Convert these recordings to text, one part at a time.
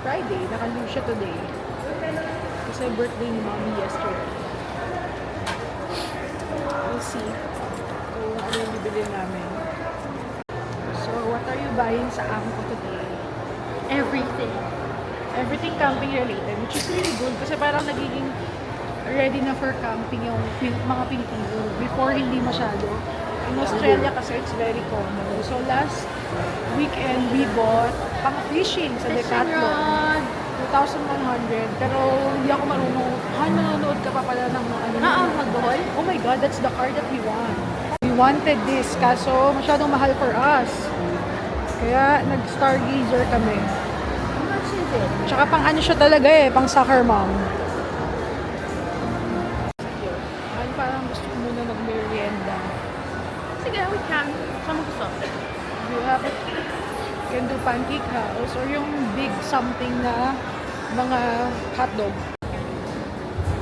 Friday. Naka-leave siya today. Kasi birthday ni mommy yesterday. We'll see kung ano yung bibili namin. So, what are you buying sa Amco today? Everything. Everything camping related, which is really good kasi parang nagiging ready na for camping yung mga Pilipino. Before, hindi masyado. In Australia kasi it's very common. So, last weekend, we bought pang fishing sa Decathlon. 2,100. Pero hindi ako marunong. Manonood ka pa pala ng ano. Magdohol? Oh my God, that's the car that we want. We wanted this, kaso masyadong mahal for us. Kaya nag-stargazer kami. How much is it? Tsaka pang ano siya talaga pang soccer mom. Ano parang gusto ko muna mag-merienda. Sige, we can. Saan mo gusto? You have you can do pancake house or yung big something na mga hotdog.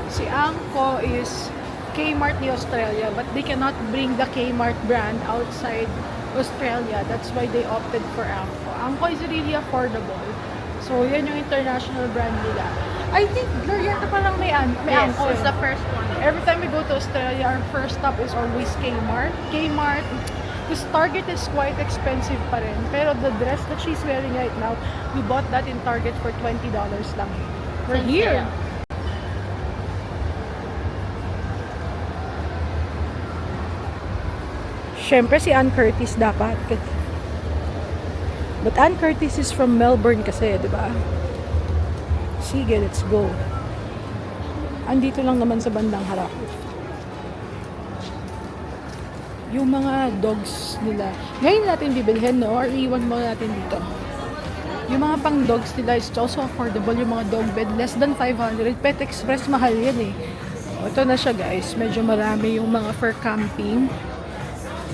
Si Angko is Kmart ni Australia, but they cannot bring the Kmart brand outside Australia. That's why they opted for Angko. Angko is really affordable. So, yan yung international brand nila. I think Glorieta pa lang may Yes, Angko. it's the first one. Every time we go to Australia, our first stop is always Kmart. Kmart, this Target is quite expensive pa rin. Pero the dress that she's wearing right now, we bought that in Target for $20 lang. We're here. Siyempre si Ann Curtis dapat. But Ann Curtis is from Melbourne kasi, di ba? Sige, let's go. Andito lang naman sa bandang harap. Yung mga dogs nila. Ngayon natin bibilhin, no? Or iwan mo natin dito. Yung mga pang dogs nila is also affordable. Yung mga dog bed, less than 500. Pet Express, mahal yan Ito na siya guys. Medyo marami yung mga for camping.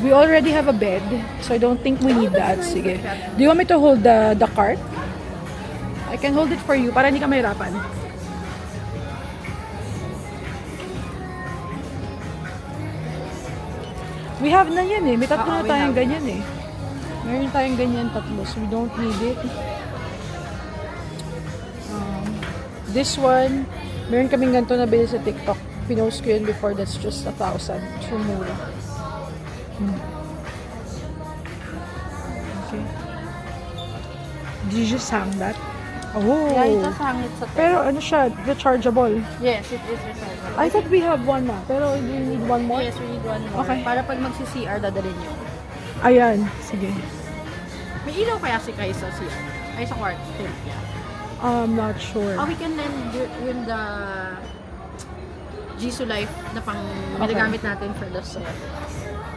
We already have a bed, so I don't think we need that. Sige. Do you want me to hold the cart? I can hold it for you para hindi ka mahirapan. We have na yan May tatlo na tayong ganyan Meron tayong ganyan tatlo, so we don't need it. This one, meron kaming ganito na bili sa TikTok. Pinost ko yun before, that's just 1,000. So, mura. Okay. Did you just hang that? Oh. Yeah, you just hang it sa Pero ano siya, rechargeable. Yes, it is rechargeable. I thought we have one na, pero do you need one more? Yes, we need one more. Okay. Para pag magsi-CR, dadalhin nyo. Ayan, sige. May ilaw kaya si Kai sa CR? Ay, sa kwarto. Yeah. I'm not sure. Oh, we can then yun the Jisoo Life na pang Okay. ginagamit natin for the set.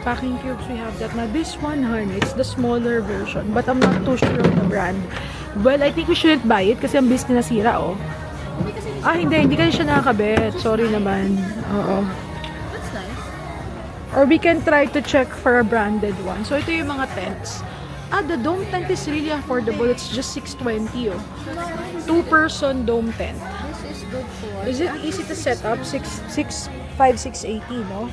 Packing cubes, we have that. Now, this one, honey, it's the smaller version, but I'm not too sure of the brand. Well, I think we shouldn't buy it kasi ang bis na nasira, Hindi kasi Hindi kasi siya nakakabit. Sorry naman. Oo. that's nice. Or we can try to check for a branded one. So, ito yung mga tents. The dome tent is really affordable. It's just $620, Two-person dome tent. This is good for... Is it easy to set up? 680, no?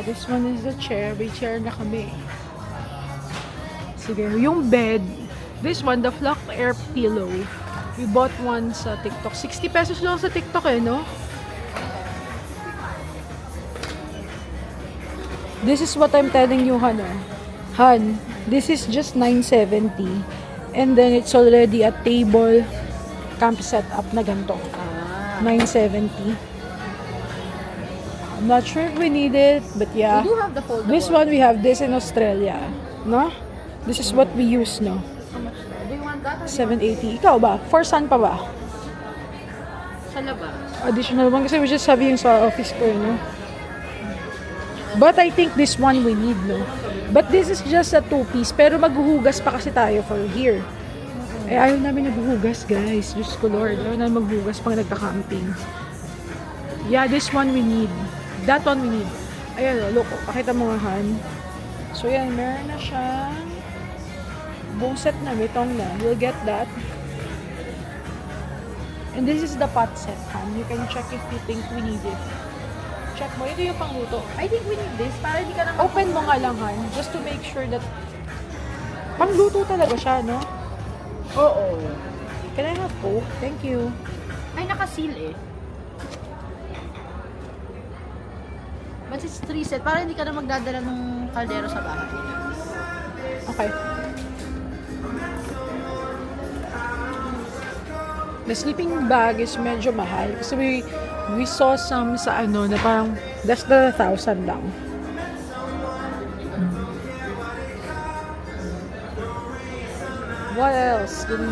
This one is the chair. May chair na kami. Sige, yung bed. This one, the Flock Air Pillow. We bought one sa TikTok. 60 pesos lang sa TikTok no? This is what I'm telling you, Han. Han, this is just $970. And then it's already a table camp setup na ganito. $970. I'm not sure if we need it, but yeah. We do have the foldable. This one, we have this in Australia. No? This is what we use, no? How much? Do you want that? 780. Ikaw ba? For saan pa ba? Sa labas. Additional one kasi we just have yung sa office ko, no? But I think this one we need, no? But this is just a two-piece. Pero maghuhugas pa kasi tayo for here. Ayaw namin naghuhugas, guys. Diyos ko, Lord. Ayaw namin maghuhugas pang nagka-camping. Yeah, this one we need. That one we need. Ayan, look. Pakita mo nga, Han. So, yan. Meron na siyang buong set na. Mitong na. We'll get that. And this is the pot set, Han. You can check if you think we need it. Check mo. Ito yung pangluto. I think we need this para hindi ka na Open mo nga lang, Han. Just to make sure that Pangluto talaga siya, no? Oo. Can I have Coke? Thank you. Ay, naka-seal eh. But it's 3 set. Para hindi ka na magdadala ng kaldero sa bahay. Okay. The sleeping bag is medyo mahal. Kasi we saw some sa ano na parang less than 1,000 lang. What else? Do we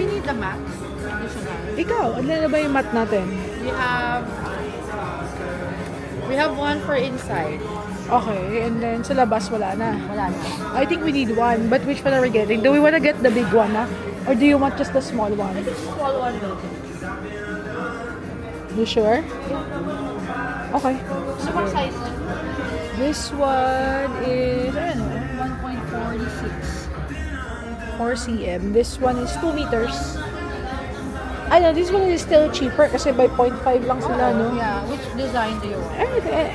need the mat? Additional. Ikaw, ano na ba yung mat natin? We have one for inside. Okay, and then sa labas wala na. Wala na. I think we need one, but which one are we getting? Do we want to get the big one, or do you want just the small one? Small one though. You sure? Okay. So, what size? This one is, I don't know, 1.46. 4 cm. This one is 2 meters. I know, this one is still cheaper kasi by 0.5 lang sila, no? Yeah. Which design do you want?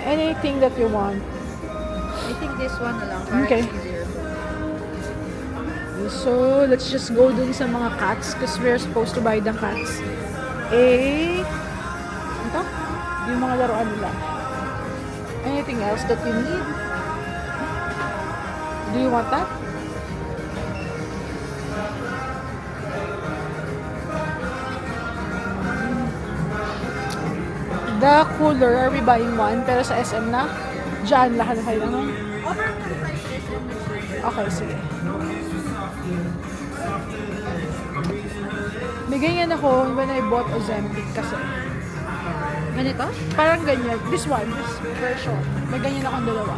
Anything that you want. I think this one na lang. Para Okay. it's easier. So, let's just go dun sa mga cats because we're supposed to buy the cats. Ito? Yung mga laruan nila. Anything else that you need? Do you want that? The cooler, are we buying one? Pero sa SM na? Diyan, lahat na kayo naman. Okay, sige. May ganyan ako when I bought Ozempic kasi. Ganito? Parang ganyan. This one, this version. May ganyan akong dalawa.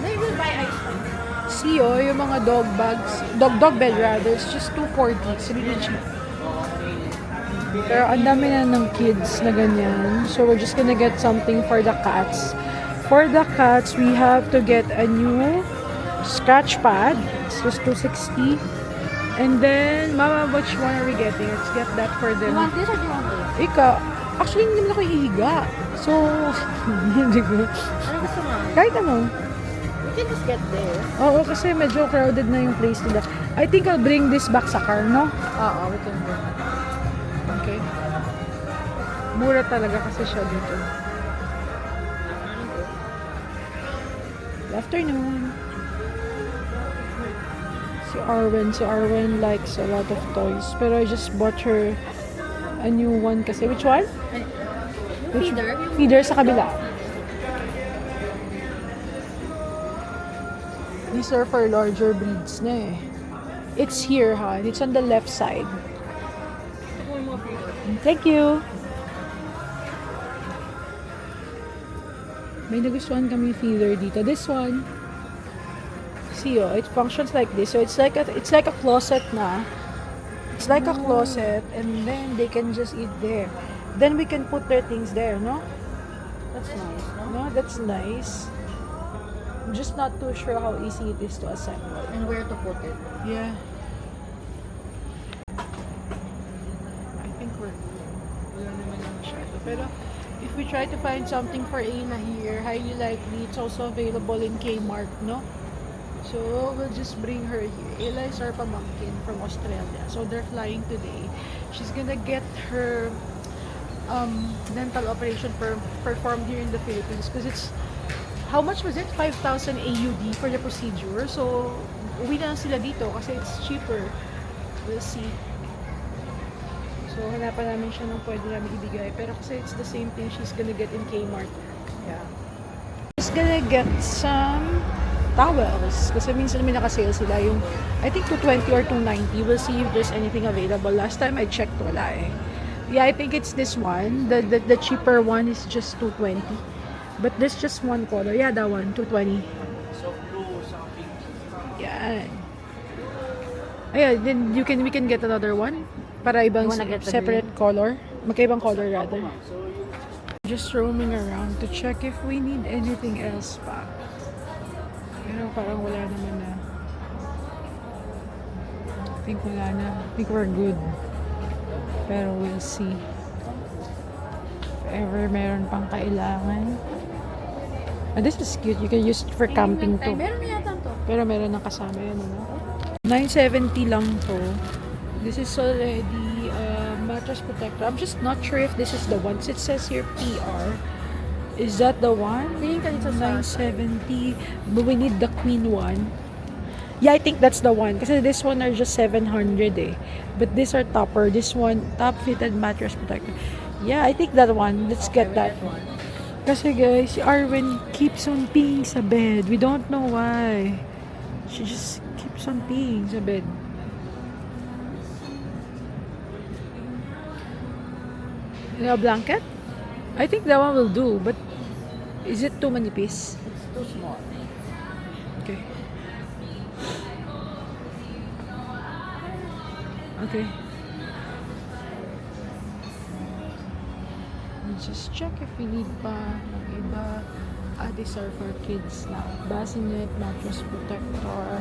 They will buy ice cream. See, oh, yung mga dog bags, dog bed rather, it's just 240. It's really cheap. Pero ang dami na ng kids na ganyan. So we're just gonna get something for the cats. For the cats, we have to get a new scratch pad. It's just 260. And then, Mama, which one are we getting? Let's get that for Do you them. want this or do you want this? Ikaw, actually hindi naman ako ihiga. So, hindi ko. Ano gusto mo? Kahit ano. We can just get there. Oo, kasi medyo crowded na yung place nila. I think I'll bring this back sa car, no? Oo, we can go. Okay. Mura talaga kasi siya dito. Good afternoon. Si Arwen likes a lot of toys. Pero I just bought her a new one kasi. Which one? Feeder? Feeder sa kabila. These are for larger breeds na eh. It's here, ha? It's on the left side. Thank you. May nagustuhan kami feeder dito. This one. See, oh, it functions like this. So it's like a closet na. It's like a closet, and then they can just eat there. Then we can put their things there, no? That's nice, no? No, that's nice. I'm just not too sure how easy it is to assemble. And where to put it. Yeah. I think we're wala naman yung masyado. Pero if we try to find something for Ayla here, highly likely it's also available in Kmart, no? So we'll just bring her here. Ayla is our pamangkin from Australia. So they're flying today. She's gonna get her dental operation performed here in the Philippines because it's, how much was it? 5,000 AUD for the procedure. So uwi na lang sila dito kasi it's cheaper. We'll see. So hanapan namin siya ng pwede namin ibigay. Pero kasi it's the same thing she's gonna get in Kmart. Yeah. She's gonna get some towels. Kasi minsan may nakasale sila yung, I think 220 or 290. We'll see if there's anything available. Last time I checked, wala eh. Yeah, I think it's this one. The cheaper one is just 220. But there's just one color. Yeah, that one, 220. So blue, something. Yan. Ayan, then we can get another one. Para ibang You wanna get the separate color. Magkaibang color rather. So you Just roaming around to check if we need anything else pa. Pero parang wala naman na. I think wala na. I think we're good. Pero we'll see. ever meron pang kailangan. And this is cute. You can use it for camping too. Meron na yata to. Pero meron na kasama yan, ano? 970 lang to. This is already mattress protector. I'm just not sure if this is the one. It says here PR. Is that the one? Tingin ka dito sa 970. But we need the queen one. Yeah, I think that's the one. Kasi this one are just 700 eh. But these are topper. This one, top fitted mattress protector. Yeah, I think that one. Let's get that one. Kasi guys, si Arwen keeps on peeing sa bed. We don't know why. She just keeps on peeing sa bed. A blanket? I think that one will do, but is it too many piece? It's too small. Okay. Okay. Let's just check if we need pa ng iba. These are for kids now. Bassinet, mattress protector.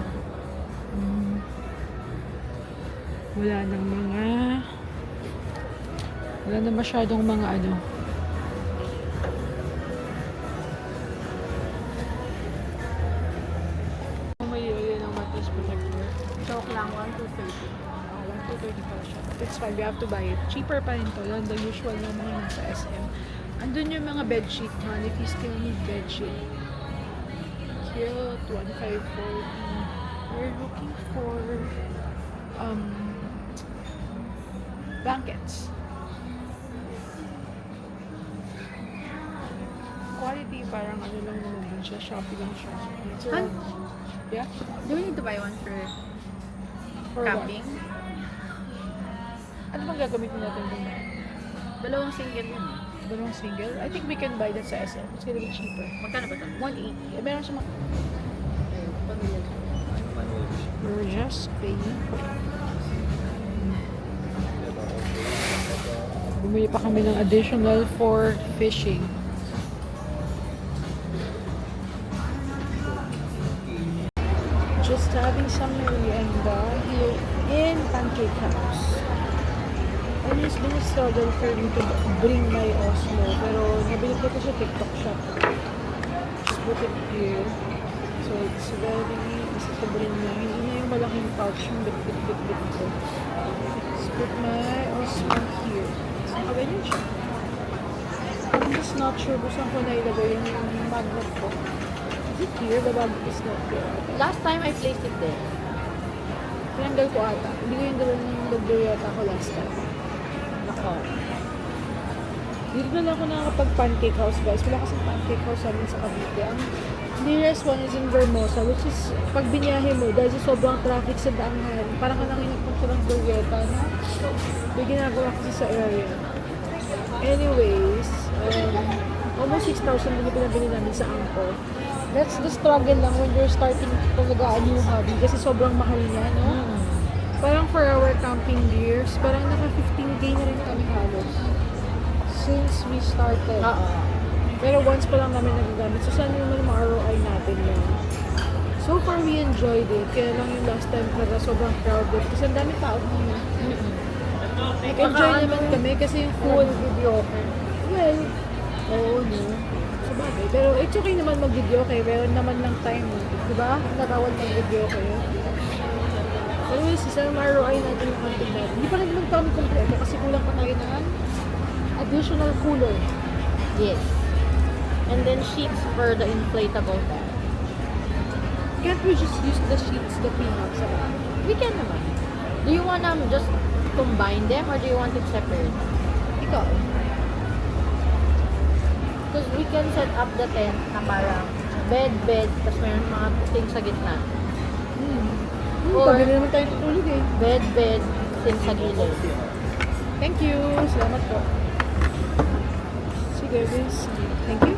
Wala na masyadong mga ano. May ng mattress protector. Joke lang, 1,230. 1,230 pala siya. But it's fine, we have to buy it. Cheaper pa rin to than the usual na mga nasa SM. Andun yung mga bedsheet, man, if you still need bedsheet. Cute, 1,540. We're looking for blankets. Quality, parang ano lang naman din siya, Shopee lang siya. It's around, yeah? Do we need to buy one for For camping? Ano bang gagamitin natin dun? Dalawang single yun eh. Dalawang single? I think we can buy that sa SM. It's gonna be cheaper. Magkano ba ito? 180. Eh, meron siya Pamilya. We're just paying. Bumili pa kami ng additional for fishing. Just having some merienda here in Pancake House. And it's been a struggle for me to bring my Osmo. Pero nabili ko ito sa TikTok shop. Just put it here. So it's very easy to bring na. Hindi na yung malaking pouch yung bit-bit-bit ko. Just put my Osmo here. So nakaganyan siya. I'm just not sure kung saan ko nailagay yung magnet ko. Is it here? The magnet is not here. Last time I placed it there. Tinanggal ko ata. Hindi ko yung nagdaw yata ko last time. Nako. Dito na lang ako nakakapag-pancake house, guys. Wala kasing pancake house sa amin sa Cavite. Ang nearest one is in Vermosa, which is pag binyahe mo, dahil sa sobrang traffic sa daangan, parang ka nang inagpunta ng Dorieta, no? May ginagawa kasi sa area. Anyways, almost 6,000 din yung pinabili namin sa Angkor. That's the struggle lang when you're starting talaga a new hobby kasi sobrang mahal niya, no? Parang for our camping gears, parang naka 15K na rin kami halos. Since we started. Pero once pa lang namin nagagamit. So, sana naman yung ROI natin yun. So far, we enjoyed it. Kaya lang yung last time para sobrang crowded. Kasi ang dami tao naman. Nag-enjoy naman kami kasi yung full video okay. Well, oo, no. Sabagay. Pero it's okay naman mag-video okay. Meron naman lang time. Diba? Nakawal mag-video okay. Pero sana yung ROI natin yung content natin. Hindi pa rin naman kami kompleto kasi kulang pa tayo ng additional cooler. Yes. And then sheets for the inflatable bed. Can't we just use the sheets that we have sa bahay? We can naman. Do you wanna just combine them or do you want it separate? Ikaw? Because we can set up the tent na parang bed, tapos mayroon mga things sa gitna. Or- Pag naman tayo tutulog eh. Bed, things sa gilid. Thank you. Salamat po. Sige, guys. Thank you.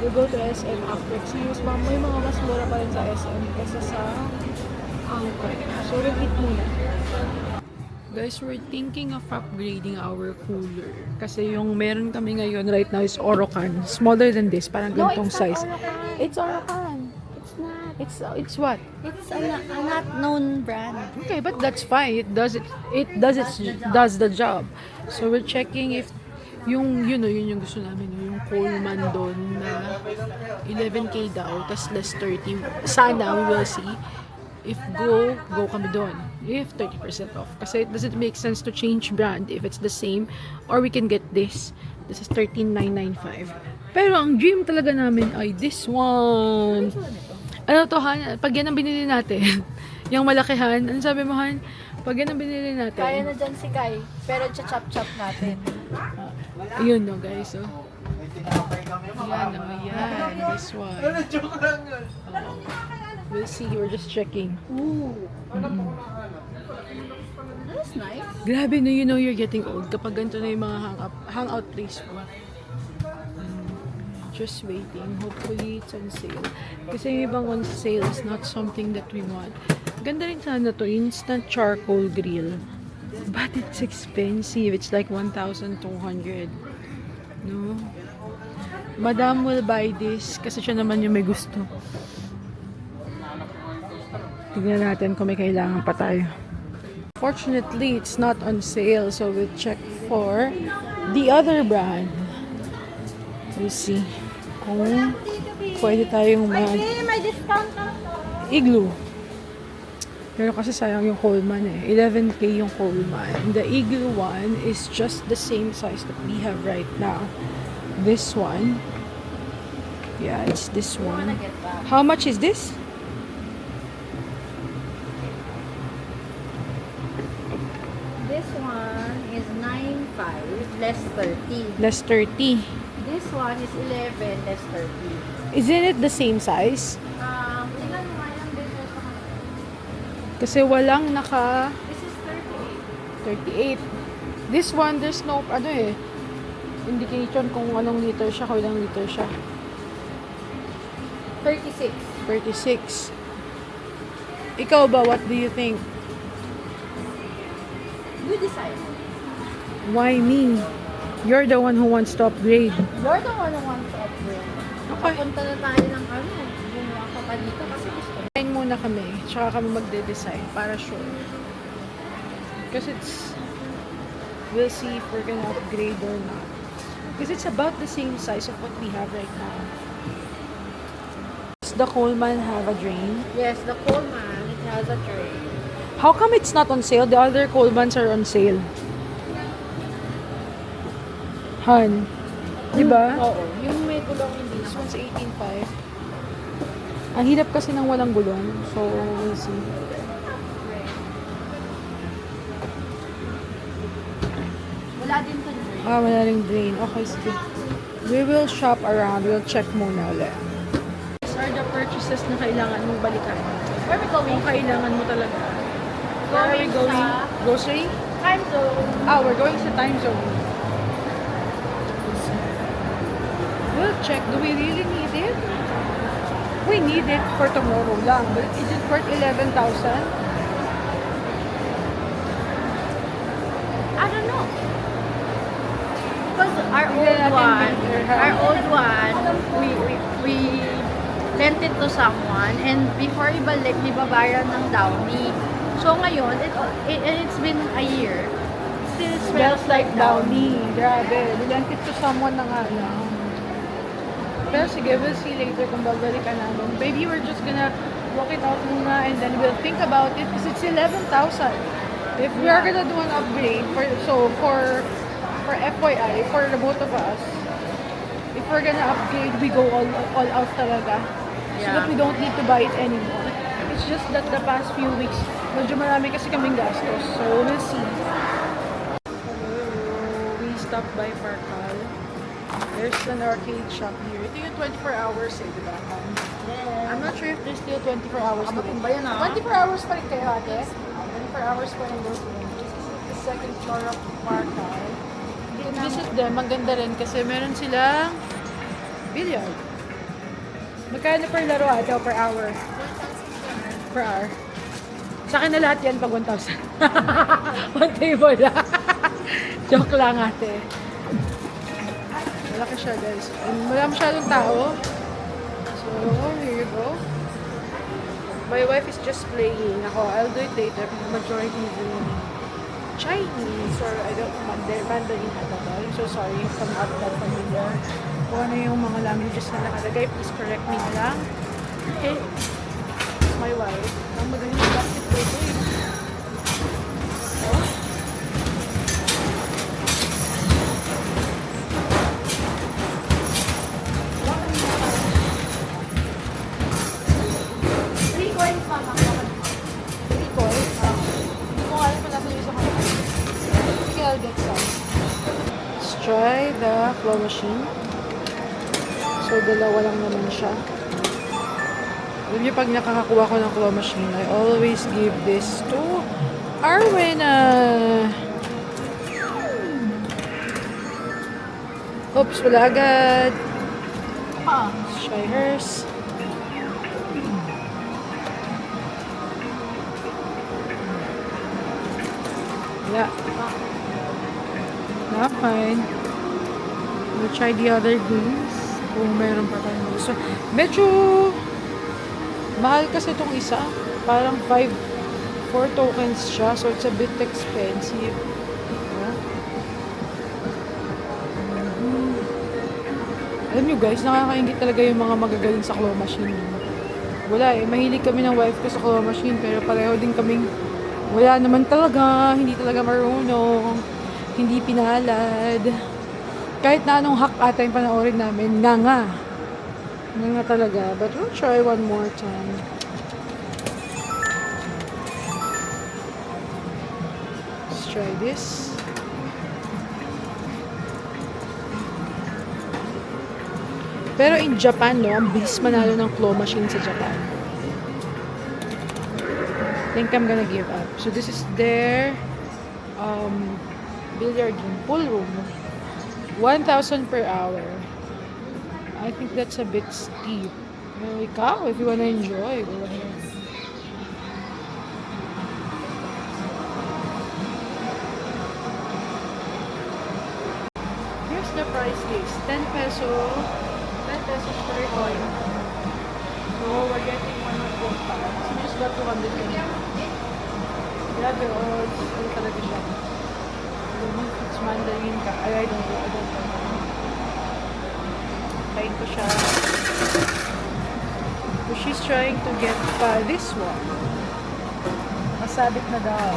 We'll go to SM after. Kasi may mga mas mura pa rin sa SM kaysa sa Angkor. So, we'll eat muna. Guys, we're thinking of upgrading our cooler. Kasi yung meron kami ngayon right now is Orocan. Smaller than this. Parang ganitong size. It's Orocan. It's not. It's what? It's a not known brand. Okay, but that's fine. It does the job. So we're checking if Yun yung gusto namin, no? Yung Coleman doon na 11K daw, tas less 30. Sana, we will see. If go kami doon. If 30% off. Kasi does it make sense to change brand if it's the same? Or we can get this. This is 13,995. Pero ang dream talaga namin ay this one. Ano to, Han? Pag yan ang binili natin, yung malakihan, ano sabi mo, Han? Pag yan ang binili natin. Kaya na dyan si Kai, pero chop-chop natin. Ayun no, guys. So. Yan o, yan. This one. Joke lang yun. We'll see. We're just checking. Ooh. That's nice. Grabe no, you know you're getting old kapag ganito na yung mga hangout place mo. Just waiting. Hopefully it's on sale. Kasi yung ibang on sale is not something that we want. Ganda rin sana to, instant charcoal grill. But it's expensive. It's like 1,200. No? Madam will buy this kasi siya naman yung may gusto. Tignan natin kung may kailangan pa tayo. Fortunately, it's not on sale. So we'll check for the other brand. We'll see kung pwede tayong May discount na. Igloo. Pero kasi sayang yung Coleman eh. 11K yung Coleman. The Igloo one is just the same size that we have right now. This one. Yeah, it's this one. How much is this? This one is 9.5 less 30. Less 30. This one is 11 less 30. Isn't it the same size? Tingnan mo nga yung difference sa kanila. Kasi walang naka This is 38. 38. This one, there's no, indication kung anong liter siya, kung ilang liter siya. 36. 36. Ikaw ba, what do you think? You decide. Why me? You're the one who wants to upgrade. You're the one who wants to upgrade. Okay. Papunta na tayo ng gumawa ka pa dito kasi gusto. Kain muna kami, tsaka kami magde-decide para sure. Because we'll see if we're gonna upgrade or not. Because it's about the same size of what we have right now. Does the Coleman have a drain? Yes, the Coleman, it has a tray. How come it's not on sale? The other Colemans are on sale. Han, di ba? Oo. Yung may gulong hindi This naman. one's 18.5. Ang hirap kasi ng walang gulong. So, we'll see. Wala din to tray. Wala ring drain. Okay, sige. We will shop around. We'll check muna ulit. These are the purchases na kailangan mong balikan. Where we going? Kung kailangan mo talaga. Where are we going? sa Grocery? time zone. We're going sa time zone. We'll check. Do we really need it? We need it for tomorrow lang. But is it worth 11,000? I don't know. Because our Tingnan old natin one, better, we lent it to someone and before ibalik, may babayaran ng downy. So ngayon, it's been a year. Still smells like downy. Grabe. Nilent it to someone na nga lang. Pero sige, we'll see later kung babalikan namin. Maybe we're just gonna walk it out muna and then we'll think about it because it's 11,000. If we are gonna do an upgrade, for FYI, for the both of us, if we're gonna upgrade, we go all out talaga. So that we don't need to buy it anymore. It's just that the past few weeks, medyo marami kasi kaming gastos. So we'll see. We stopped by Farcal. There's an arcade shop here. Ito yung 24 hours eh, di ba? I'm not sure if there's still 24 hours. Abutin ba yan, 24 hours pa rin kayo ate? 24 hours pa rin those rooms. This is the second floor of Farcal. This is them. Ang ganda rin kasi meron silang billiard. Magkano per laro ate o per hour? Per hour. Sa akin na lahat yan pag 1,000. One table lang. Joke lang ate. Malaki siya guys. And wala masyadong tao. So, here you go. My wife is just playing. I'll do it later. Majority is doing. Chinese or I don't know, Mandarin at all. I'm so sorry if I'm not that familiar. Kung ano yung mga languages na nakalagay, please correct me na lang. Okay. My wife. Ang magaling yung basketball ko eh. Three coins, mama. Three coins. Hindi ko alam kung nasa yung isa ko. Okay, I'll get some. Let's try the claw machine. So, dalawa lang naman siya. Alam niyo, pag nakakakuha ko ng claw machine, I always give this to Arwena. Oops, wala agad. Let's try hers. Wala. Not fine. We'll try the other games. Kung meron pa tayong gusto. Medyo mahal kasi itong isa. Parang 4 tokens siya. So, it's a bit expensive. Yeah. Alam nyo guys, nakakaingit talaga yung mga magagaling sa claw machine. Wala eh. Mahilig kami ng wife ko sa claw machine. Pero pareho din kaming wala naman talaga. Hindi talaga marunong. Hindi pinalad. Kahit na anong hack ata yung panoorin namin, nga talaga. But we'll try one more time. Let's try this. Pero in Japan, no, ang bilis manalo ng claw machine sa Japan. I think I'm gonna give up. So this is their billiard room, pool room. 1,000 per hour. I think that's a bit steep. Well, ikaw, if you wanna enjoy, go ahead. Here's the price list. 10 pesos per coin. So, we're getting one of both packs. We just got 200 pesos. Yeah, pero ano talaga siya. It's Mandarin ka. I don't know. Trying ko siya. So she's trying to get this one. Masabit na daw.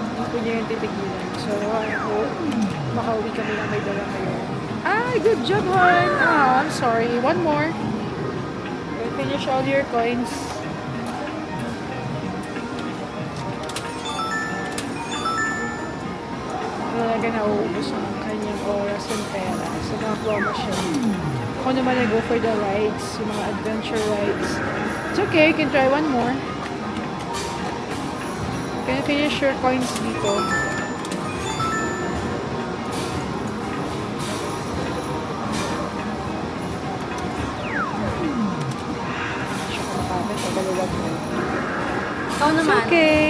Hindi ko niya yung titigilan. So, I hope makauwi kami lang may dala kayo. Ay, good job, hon! I'm sorry. One more. We'll finish all your coins. Talaga nauubos ang kanyang oras and pera sa mga claw machine. Ako naman I go for the rides, yung mga adventure rides. It's okay, you can try one more. You can finish your coins dito. Siya ko makapit, magaluwag mo. Ikaw It's naman. okay.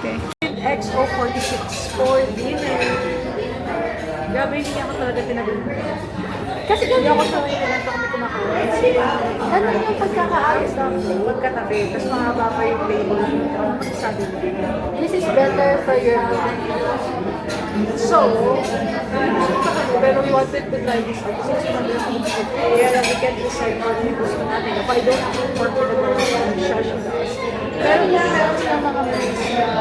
Okay. XO46 for dinner. Grabe, hindi ako talaga pinabili. Kasi Hindi ako sanay na lang kami kumakain. ano yung pagkakaayos namin? Pagkatabi, tapos mahaba pa yung table. Ano sabi mo? This is better for your health. So, gusto ko kami, pero we wanted to try this out. Since you number food, kaya lang we can't decide kung ano yung gusto natin. If I don't eat pork with the burger, siya does. Pero kung meron silang mga meals na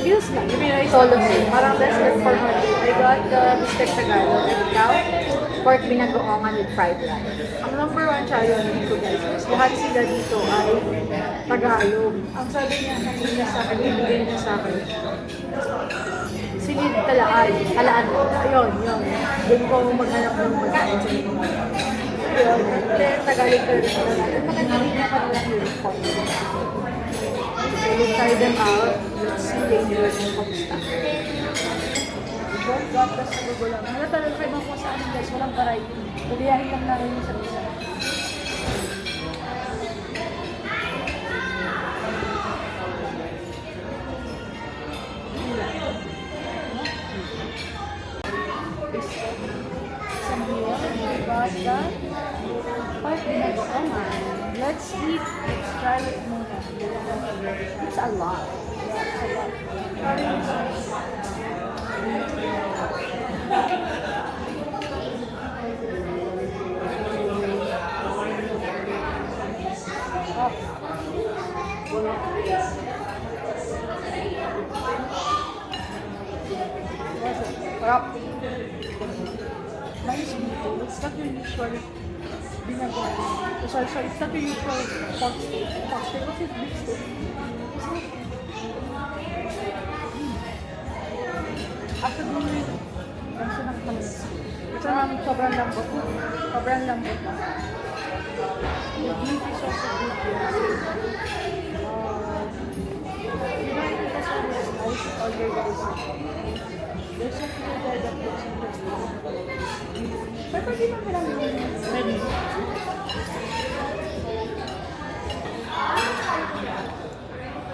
meals lang. Yung may rice Solo lang. meal. Parang less than 400. I got the bistec Tagalog and ikaw. Pork binagoongan with fried rice. Ang number one challenge dito guys is lahat sila dito ay Tagalog. Ang sabi niya kanina sa akin, ibigay niya sa akin. Silid talaan. Talaan. Ayun, yun. Doon ko maghanap ng pagkain sa inyo. Yun. Then, Tagalog talaga sila. At maganda rin na kanilang uniform. So, we'll try them out. Let's see later kung kamusta. Don't got us sa Google lang. Wala talaga kayo makuha sa amin guys. Walang variety. Kuliyahin lang namin yung sa isa. Let's eat. Try it muna. It's a lot. Sarap. Nice dito. It's not your usual binagawa. Sorry, it's not your usual pork steak. Pork steak, what's it? Beef steak? After doing it, ang sinang tamis. Ito naman sobrang lambot. Sobrang lambot na. The beef is also good. You know, it has always nice order guys. There's a few there that looks interesting. Pero pwede naman lang yung menu.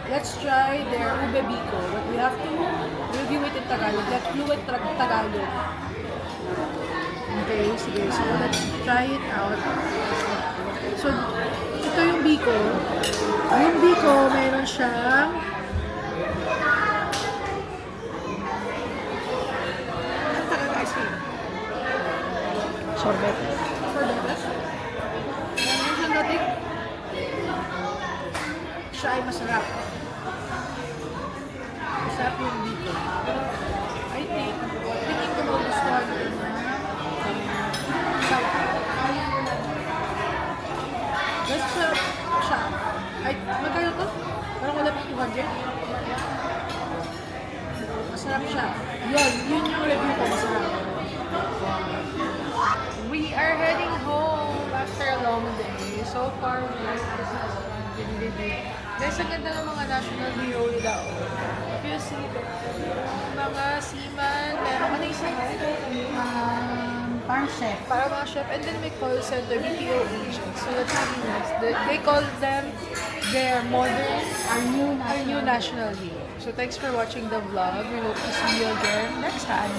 Let's try their ube biko, but we have to review it in Tagalog. Like fluent Tagalog. Okay, sige. So, let's try it out. So, ito yung biko. Yung biko, meron siyang sorbet. Sorbetes? Meron siyang dating. Siya ay masarap. Masarap yung dito. I think ko magustuhan yun na sour. Best siya. Ay, magkano to? Parang wala pa 200. Masarap siya. Yun yung review ko. Masarap. We are heading home after a long day. So far, this has been busy. Guys, ang ganda ng mga national hero nila. If you see mga seaman, meron ano isa? Parang chef. Para mga chef. And then may call center, BPO agents. So that's really nice. They call them their modern, our new national hero. So thanks for watching the vlog. We hope to see you again next time.